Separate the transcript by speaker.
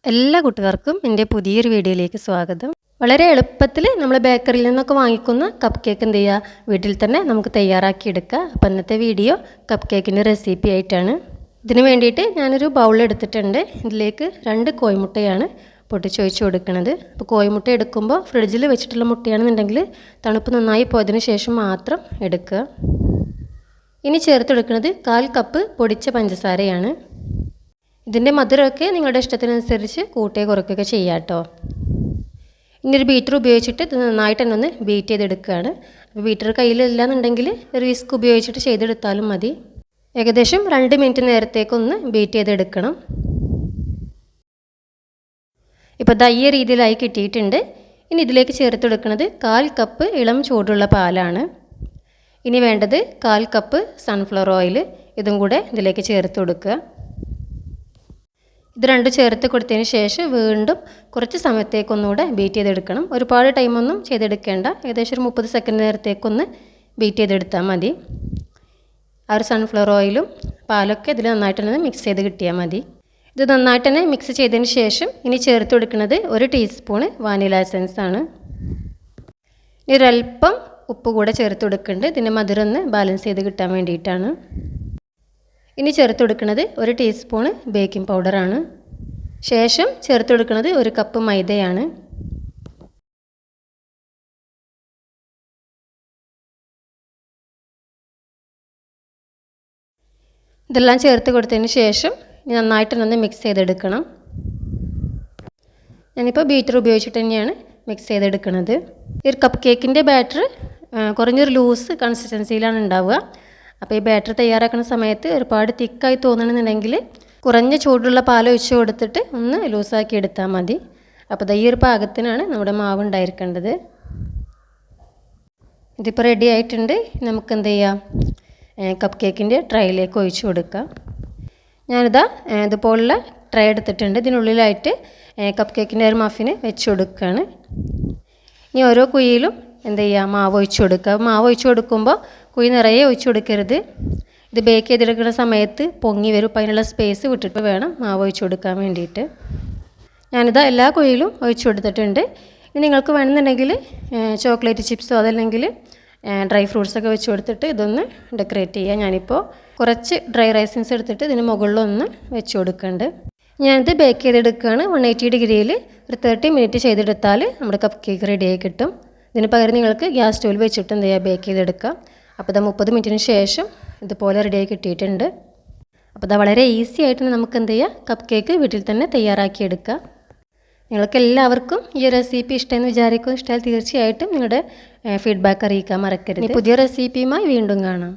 Speaker 1: എല്ലാ കൂട്ടുകാർക്കും എൻ്റെ പുതിയൊരു വീഡിയോയിലേക്ക് സ്വാഗതം. വളരെ എളുപ്പത്തിൽ നമ്മൾ ബേക്കറിയിൽ നിന്നൊക്കെ വാങ്ങിക്കുന്ന കപ്പ് കേക്ക് എന്ത് ചെയ്യുക, വീട്ടിൽ തന്നെ നമുക്ക് തയ്യാറാക്കി എടുക്കുക. അപ്പോൾ ഇന്നത്തെ വീഡിയോ കപ്പ് കേക്കിൻ്റെ റെസിപ്പി ആയിട്ടാണ്. ഇതിന് വേണ്ടിയിട്ട് ഞാനൊരു ബൗൾ എടുത്തിട്ടുണ്ട്. ഇതിലേക്ക് 2 കോഴിമുട്ടയാണ് പൊട്ടിച്ചൊഴിച്ച് കൊടുക്കുന്നത്. അപ്പോൾ കോഴിമുട്ട എടുക്കുമ്പോൾ ഫ്രിഡ്ജിൽ വെച്ചിട്ടുള്ള മുട്ടയാണെന്നുണ്ടെങ്കിൽ തണുപ്പ് നന്നായി പോയതിന് ശേഷം മാത്രം എടുക്കുക. ഇനി ചേർത്തെടുക്കുന്നത് 1/4 കപ്പ് പൊടിച്ച പഞ്ചസാരയാണ്. ഇതിൻ്റെ മധുരമൊക്കെ നിങ്ങളുടെ ഇഷ്ടത്തിനനുസരിച്ച് കൂട്ടുകയോ കുറയ്ക്കുകയൊക്കെ ചെയ്യാം കേട്ടോ. ഇനി ഒരു ബീറ്റർ ഉപയോഗിച്ചിട്ട് ഇത് നന്നായിട്ട് തന്നെ ഒന്ന് ബീറ്റ് ചെയ്തെടുക്കുകയാണ്. അപ്പോൾ ബീറ്റർ കയ്യിലില്ല എന്നുണ്ടെങ്കിൽ ഒരു വിസ്ക് ഉപയോഗിച്ചിട്ട് ചെയ്തെടുത്താലും മതി. ഏകദേശം 2 മിനിറ്റ് നേരത്തേക്കൊന്ന് ബീറ്റ് ചെയ്തെടുക്കണം. ഇപ്പോൾ ദാ ഈ രീതിയിലായി കിട്ടിയിട്ടുണ്ട്. ഇനി ഇതിലേക്ക് ചേർത്തെടുക്കുന്നത് 1/4 കപ്പ് ഇളം ചൂടുള്ള പാലാണ്. ഇനി വേണ്ടത് 1/4 കപ്പ് സൺഫ്ലവർ ഓയിൽ, ഇതും കൂടെ ഇതിലേക്ക് ചേർത്ത് കൊടുക്കുക. ഇത് 2 ചേർത്ത് കൊടുത്തതിന് ശേഷം വീണ്ടും കുറച്ച് സമയത്തേക്കൊന്നുകൂടെ ബീറ്റ് ചെയ്തെടുക്കണം. ഒരുപാട് ടൈമൊന്നും ചെയ്തെടുക്കേണ്ട, ഏകദേശം ഒരു 30 സെക്കൻഡ് നേരത്തേക്കൊന്ന് ബീറ്റ് ചെയ്തെടുത്താൽ മതി. ആ ഒരു സൺഫ്ലവർ ഓയിലും പാലൊക്കെ ഇതിൽ നന്നായിട്ട് തന്നെ മിക്സ് ചെയ്ത് കിട്ടിയാൽ മതി. ഇത് നന്നായിട്ട് തന്നെ മിക്സ് ചെയ്തതിന് ശേഷം ഇനി ചേർത്ത് കൊടുക്കുന്നത് 1 ടീസ്പൂണ് വാനില എസൻസ് ആണ്. ഇനി ഒരല്പം ഉപ്പ് കൂടെ ചേർത്ത് കൊടുക്കുന്നുണ്ട്. ഇതിൻ്റെ മധുരം ഒന്ന് ബാലൻസ് ചെയ്ത് കിട്ടാൻ വേണ്ടിയിട്ടാണ്. ഇനി ചേർത്ത് കൊടുക്കുന്നത് 1 ടീസ്പൂണ് ബേക്കിംഗ് പൗഡറാണ്. ശേഷം ചേർത്ത് കൊടുക്കുന്നത് 1 കപ്പ് മൈദയാണ്. ഇതെല്ലാം ചേർത്ത് കൊടുത്തതിന് ശേഷം നന്നായിട്ടൊന്ന് മിക്സ് ചെയ്തെടുക്കണം. ഞാനിപ്പോൾ ബീറ്റർ ഉപയോഗിച്ചിട്ട് തന്നെയാണ് മിക്സ് ചെയ്തെടുക്കുന്നത്. ഈ ഒരു കപ്പ് കേക്കിൻ്റെ ബാറ്റർ കുറഞ്ഞൊരു ലൂസ് കൺസിസ്റ്റൻസിയിലാണ് ഉണ്ടാവുക. അപ്പോൾ ഈ ബാറ്റർ തയ്യാറാക്കുന്ന സമയത്ത് ഒരുപാട് തിക്കായി തോന്നണമെന്നുണ്ടെങ്കിൽ കുറഞ്ഞ ചൂടുള്ള പാൽ ഒഴിച്ച് കൊടുത്തിട്ട് ഒന്ന് ലൂസാക്കി എടുത്താൽ മതി. അപ്പോൾ ഈ ഒരു പാകത്തിനാണ് നമ്മുടെ മാവ് ഉണ്ടായിരിക്കേണ്ടത്. ഇതിപ്പോൾ റെഡി ആയിട്ടുണ്ട്. നമുക്ക് എന്ത് ചെയ്യാം, കപ്പ് കേക്കിൻ്റെ ട്രേയിലേക്ക് ഒഴിച്ച് കൊടുക്കാം. ഞാനിതാ ഇതുപോലുള്ള ട്രേ എടുത്തിട്ടുണ്ട്. ഇതിനുള്ളിലായിട്ട് കപ്പ് കേക്കിൻ്റെ ഒരു മഫിന് വെച്ച് കൊടുക്കുകയാണ്. ഇനി ഓരോ കുഴിയിലും എന്ത് ചെയ്യുക, മാവ് ഒഴിച്ച് കൊടുക്കുക. മാവ് ഒഴിച്ച് കൊടുക്കുമ്പോൾ കുഴി നിറയെ ഒഴിച്ച് കൊടുക്കരുത്. ഇത് ബേക്ക് ചെയ്തെടുക്കുന്ന സമയത്ത് പൊങ്ങി വരും. അപ്പോൾ അതിനുള്ള സ്പേസ് വിട്ടിട്ട് വേണം മാവ് ഒഴിച്ച് കൊടുക്കാൻ വേണ്ടിയിട്ട്. ഞാനിതാ എല്ലാ കുഴിയിലും ഒഴിച്ച് കൊടുത്തിട്ടുണ്ട്. ഇനി നിങ്ങൾക്ക് വേണമെന്നുണ്ടെങ്കിൽ ചോക്ലേറ്റ് ചിപ്സോ അതല്ലെങ്കിൽ ഡ്രൈ ഫ്രൂട്ട്സൊക്കെ വെച്ച് കൊടുത്തിട്ട് ഇതൊന്ന് ഡെക്കറേറ്റ് ചെയ്യുക. ഞാനിപ്പോൾ കുറച്ച് ഡ്രൈ റൈസിൻസ് എടുത്തിട്ട് ഇതിന് മുകളിലൊന്ന് വെച്ച് കൊടുക്കുന്നുണ്ട്. ഞാനിത് ബേക്ക് ചെയ്തെടുക്കുകയാണ്. 180 ഡിഗ്രിയിൽ ഒരു 30 മിനിറ്റ് ചെയ്തെടുത്താൽ നമ്മുടെ കപ്പ് കേക്ക് റെഡിയായി കിട്ടും. ഇതിന് പകരം നിങ്ങൾക്ക് ഗ്യാസ് സ്റ്റോവിൽ വെച്ചിട്ട് എന്ത് ചെയ്യുക, ബേക്ക് ചെയ്തെടുക്കാം. അപ്പോൾ ഇത് 30 മിനിറ്റിന് ശേഷം ഇതുപോലെ റെഡിയായി കിട്ടിയിട്ടുണ്ട്. അപ്പോൾ ഇത് വളരെ ഈസി ആയിട്ട് നമുക്ക് എന്ത് ചെയ്യുക, കപ്പ് കേക്ക് വീട്ടിൽ തന്നെ തയ്യാറാക്കിയെടുക്കുക. നിങ്ങൾക്ക് എല്ലാവർക്കും ഈ റെസിപ്പി ഇഷ്ടമെന്ന് വിചാരിക്കും. ഇഷ്ടമായാൽ തീർച്ചയായിട്ടും നിങ്ങളുടെ ഫീഡ്ബാക്ക് അറിയിക്കാൻ മറക്കരുത്. പുതിയ റെസിപ്പിയുമായി വീണ്ടും കാണാം.